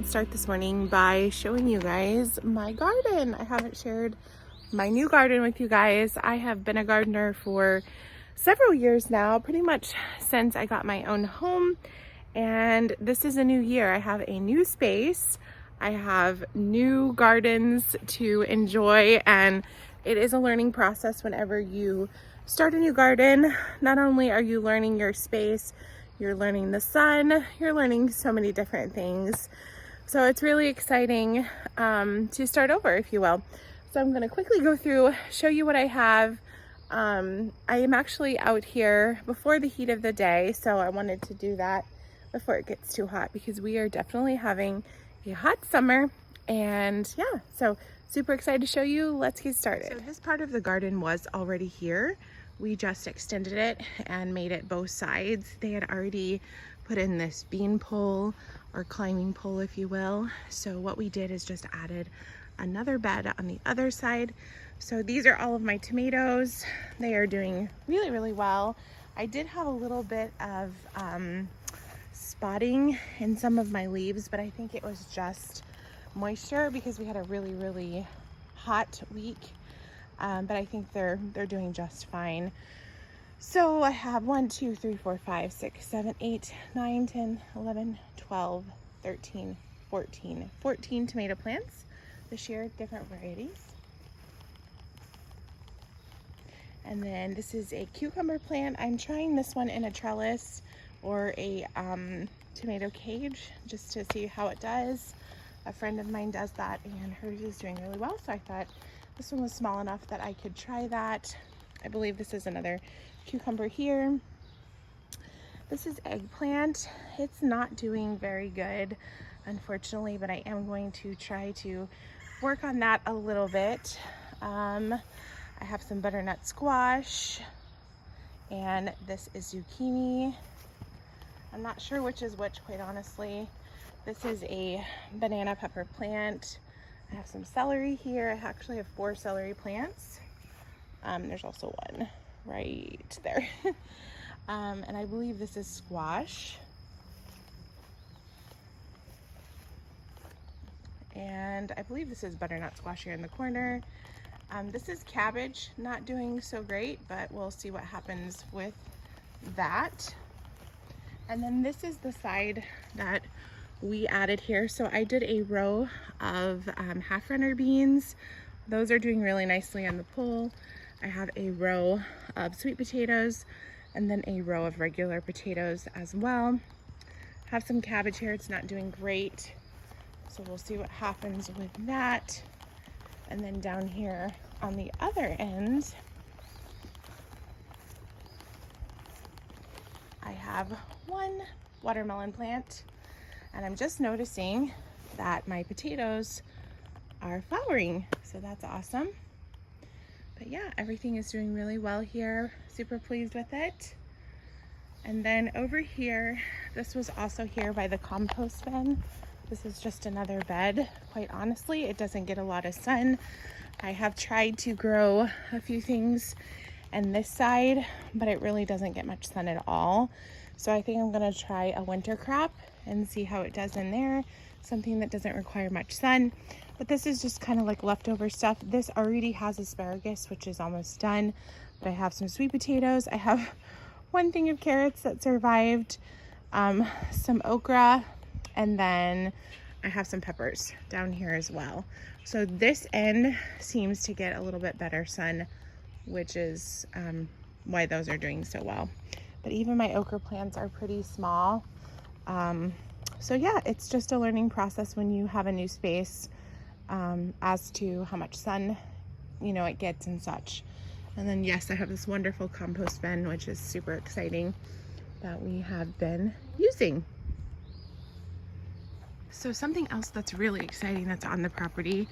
would start this morning by showing you guys my garden. I haven't shared my new garden with you guys. I have been a gardener for several years now, pretty much since I got my own home. And this is a new year. I have a new space. I have new gardens to enjoy, and it is a learning process whenever you start a new garden. Not only are you learning your space, you're learning the sun, you're learning so many different things. So it's really exciting to start over, if you will. So I'm gonna quickly go through, show you what I have. I am actually out here before the heat of the day, so I wanted to do that before it gets too hot, because we are definitely having a hot summer. And yeah, so super excited to show you. Let's get started. So this part of the garden was already here. We just extended it and made it both sides. They had already put in this bean pole, or climbing pole if you will. So what we did is just added another bed on the other side. So these are all of my tomatoes. They are doing really, really well. I did have a little bit of spotting in some of my leaves, but I think it was just moisture because we had a really, really hot week. But I think they're doing just fine. So I have 1, 2, 3, 4, 5, 6, 7, 8, 9, 10, 11, 12, 13, 14 tomato plants this year, different varieties. And then this is a cucumber plant. I'm trying this one in a trellis or a tomato cage just to see how it does. A friend of mine does that and hers is doing really well, so I thought this one was small enough that I could try that. I believe this is another cucumber here. This is eggplant. It's not doing very good, unfortunately, but I am going to try to work on that a little bit. I have some butternut squash, and this is zucchini. I'm not sure which is which, quite honestly. This is a banana pepper plant. I have some celery here. I actually have 4 celery plants. There's also one right there. And I believe this is squash. And I believe this is butternut squash here in the corner. This is cabbage, not doing so great, but we'll see what happens with that. And then this is the side that we added here. So I did a row of half runner beans. Those are doing really nicely on the pole. I have a row of sweet potatoes and then a row of regular potatoes as well. Have some cabbage here. It's not doing great, so we'll see what happens with that. And then down here on the other end, I have 1 watermelon plant. And I'm just noticing that my potatoes are flowering, so that's awesome. But yeah, everything is doing really well here. Super pleased with it. And then over here, this was also here by the compost bin. This is just another bed. Quite honestly, it doesn't get a lot of sun. I have tried to grow a few things in this side, but it really doesn't get much sun at all. So I think I'm gonna try a winter crop and see how it does in there. Something that doesn't require much sun. But this is just kind of like leftover stuff. This already has asparagus, which is almost done. But I have some sweet potatoes. I have 1 thing of carrots that survived, some okra, and then I have some peppers down here as well. So this end seems to get a little bit better sun, which is why those are doing so well. But even my okra plants are pretty small. So yeah, it's just a learning process when you have a new space as to how much sun, it gets and such. And then yes, I have this wonderful compost bin, which is super exciting, that we have been using. So something else that's really exciting that's on the property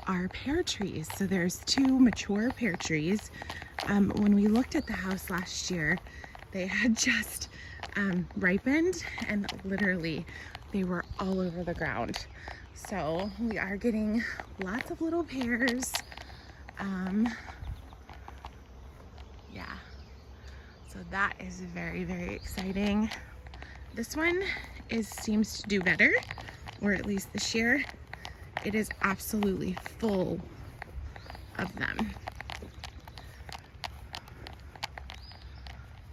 are pear trees. So there's 2 mature pear trees. When we looked at the house last year, they had just ripened, and literally they were all over the ground. So we are getting lots of little pears. Yeah, so that is very, very exciting. This one seems to do better. or at least this year, it is absolutely full of them.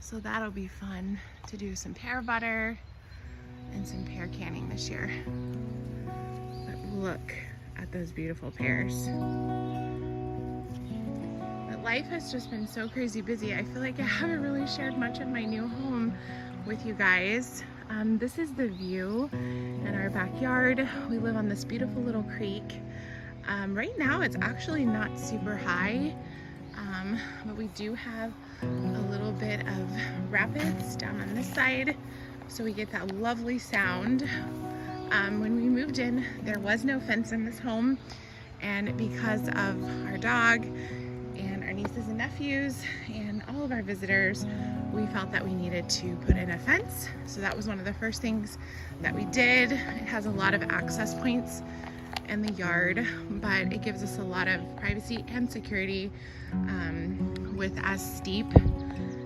So that'll be fun to do some pear butter and some pear canning this year. But look at those beautiful pears. But life has just been so crazy busy. I feel like I haven't really shared much of my new home with you guys. This is the view in our backyard. We live on this beautiful little creek. Right now it's actually not super high, but we do have a little bit of rapids down on this side, so we get that lovely sound. When we moved in, there was no fence in this home, and because of our dog and our nieces and nephews and all of our visitors, we felt that we needed to put in a fence. So that was one of the first things that we did. It has a lot of access points in the yard, but it gives us a lot of privacy and security with as steep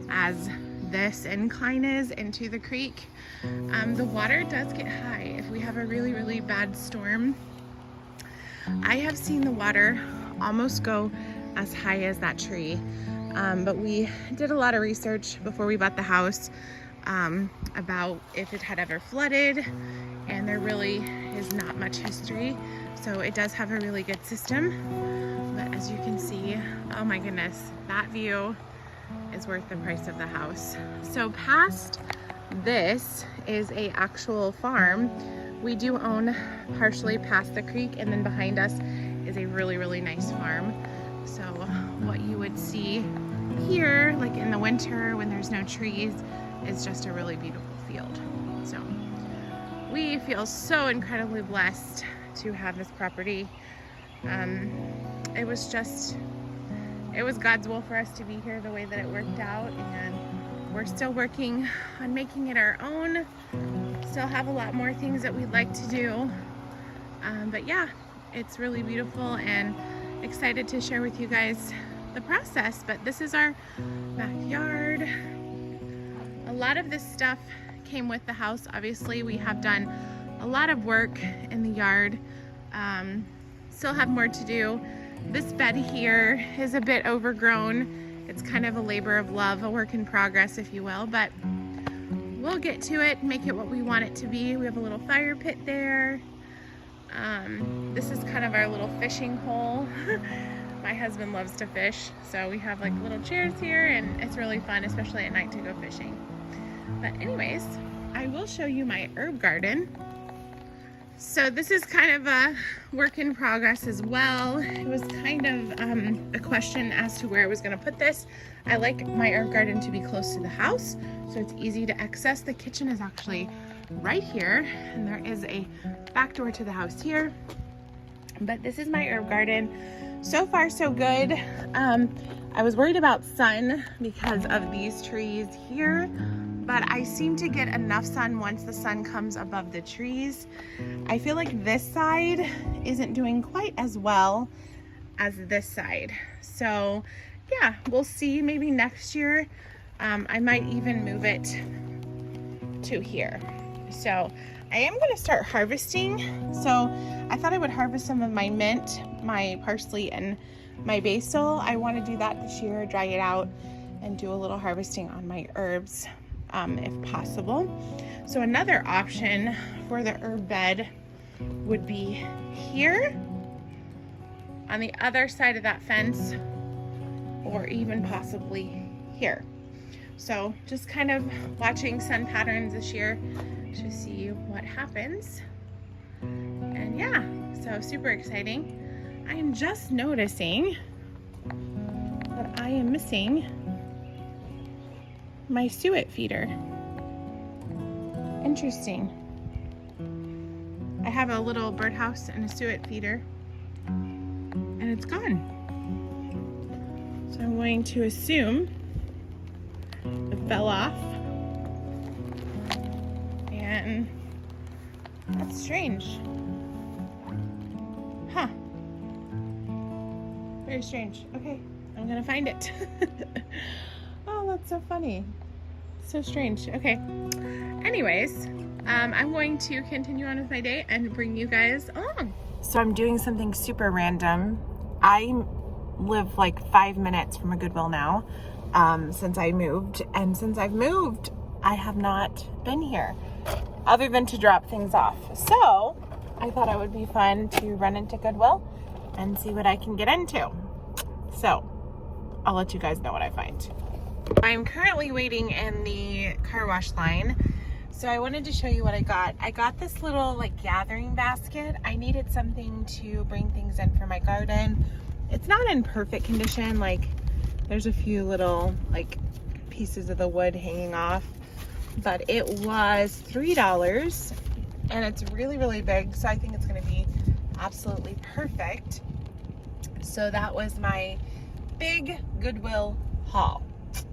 as this incline is into the creek. The water does get high if we have a really, really bad storm. I have seen the water almost go as high as that tree. But we did a lot of research before we bought the house about if it had ever flooded, and there really is not much history. So it does have a really good system. But as you can see, oh my goodness, that view is worth the price of the house. So past this is a actual farm. We do own partially past the creek, and then behind us is a really, really nice farm. So what you would see here, like in the winter when there's no trees, is just a really beautiful field. So we feel so incredibly blessed to have this property. It was God's will for us to be here the way that it worked out, and we're still working on making it our own. Still have a lot more things that we'd like to do. But yeah, it's really beautiful, and excited to share with you guys the process. But this is our backyard. A lot of this stuff came with the house. Obviously, we have done a lot of work in the yard. Still have more to do. This bed here is a bit overgrown. It's kind of a labor of love, a work in progress, if you will, but we'll get to it, make it what we want it to be. We have a little fire pit there. This is kind of our little fishing hole. My husband loves to fish, so we have like little chairs here, and it's really fun, especially at night, to go fishing. But anyways, I will show you my herb garden. So this is kind of a work in progress as well. It was kind of a question as to where I was going to put this. I like my herb garden to be close to the house, so it's easy to access. The kitchen is actually right here, and there is a back door to the house here. But this is my herb garden. So far, so good. I was worried about sun because of these trees here, but I seem to get enough sun once the sun comes above the trees. I feel like this side isn't doing quite as well as this side. So yeah, we'll see. Maybe next year I might even move it to here. So I am going to start harvesting. So I thought I would harvest some of my mint, my parsley, and my basil. I want to do that this year, dry it out, and do a little harvesting on my herbs if possible. So another option for the herb bed would be here on the other side of that fence, or even possibly here. So just kind of watching sun patterns this year to see what happens. And yeah, so super exciting. I am just noticing that I am missing my suet feeder. Interesting. I have a little birdhouse and a suet feeder, and it's gone. So I'm going to assume it fell off. And that's strange. Huh. Very strange. Okay, I'm gonna find it. Oh, that's so funny. So strange. Okay. Anyways, I'm going to continue on with my day and bring you guys along. So I'm doing something super random. I live like 5 minutes from a Goodwill now, since I moved. And since I've moved, I have not been here other than to drop things off. So I thought it would be fun to run into Goodwill and see what I can get into. So I'll let you guys know what I find. I'm currently waiting in the car wash line. So I wanted to show you what I got. I got this little like gathering basket. I needed something to bring things in for my garden. It's not in perfect condition. Like there's a few little like pieces of the wood hanging off, but it was $3 and it's really, really big. So I think it's gonna be absolutely perfect. So that was my big Goodwill haul.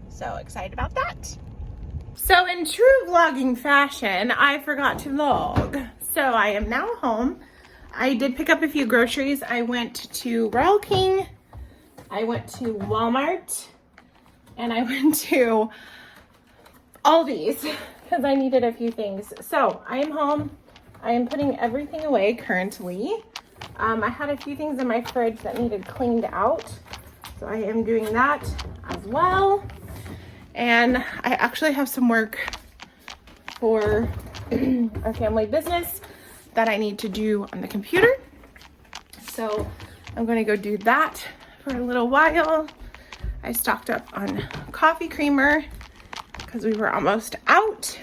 So excited about that. So in true vlogging fashion, I forgot to vlog. So I am now home. I did pick up a few groceries. I went to Royal King, I went to Walmart, and I went to Aldi's because I needed a few things. So I am home. I am putting everything away currently. I had a few things in my fridge that needed cleaned out. So I am doing that as well. And I actually have some work for our family business that I need to do on the computer. So I'm going to go do that for a little while. I stocked up on coffee creamer because we were almost out.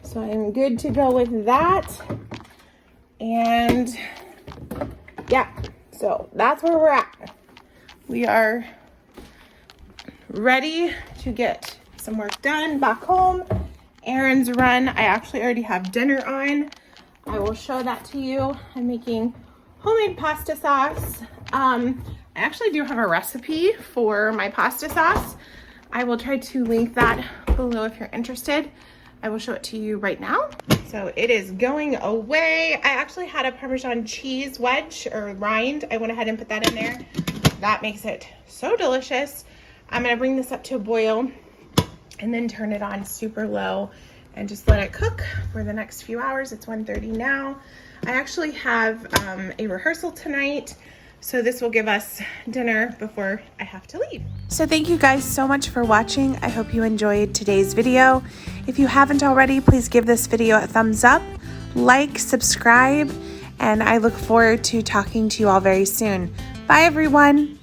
So I'm good to go with that. And yeah, so that's where we're at. We are ready to get some work done back home. Errands run. I actually already have dinner on. I will show that to you. I'm making homemade pasta sauce. I actually do have a recipe for my pasta sauce. I will try to link that below if you're interested. I will show it to you right now. So it is going away. I actually had a Parmesan cheese wedge or rind. I went ahead and put that in there. That makes it so delicious. I'm gonna bring this up to a boil and then turn it on super low and just let it cook for the next few hours. It's 1:30 now. I actually have a rehearsal tonight, so this will give us dinner before I have to leave. So thank you guys so much for watching. I hope you enjoyed today's video. If you haven't already, please give this video a thumbs up, like, subscribe, and I look forward to talking to you all very soon. Bye everyone.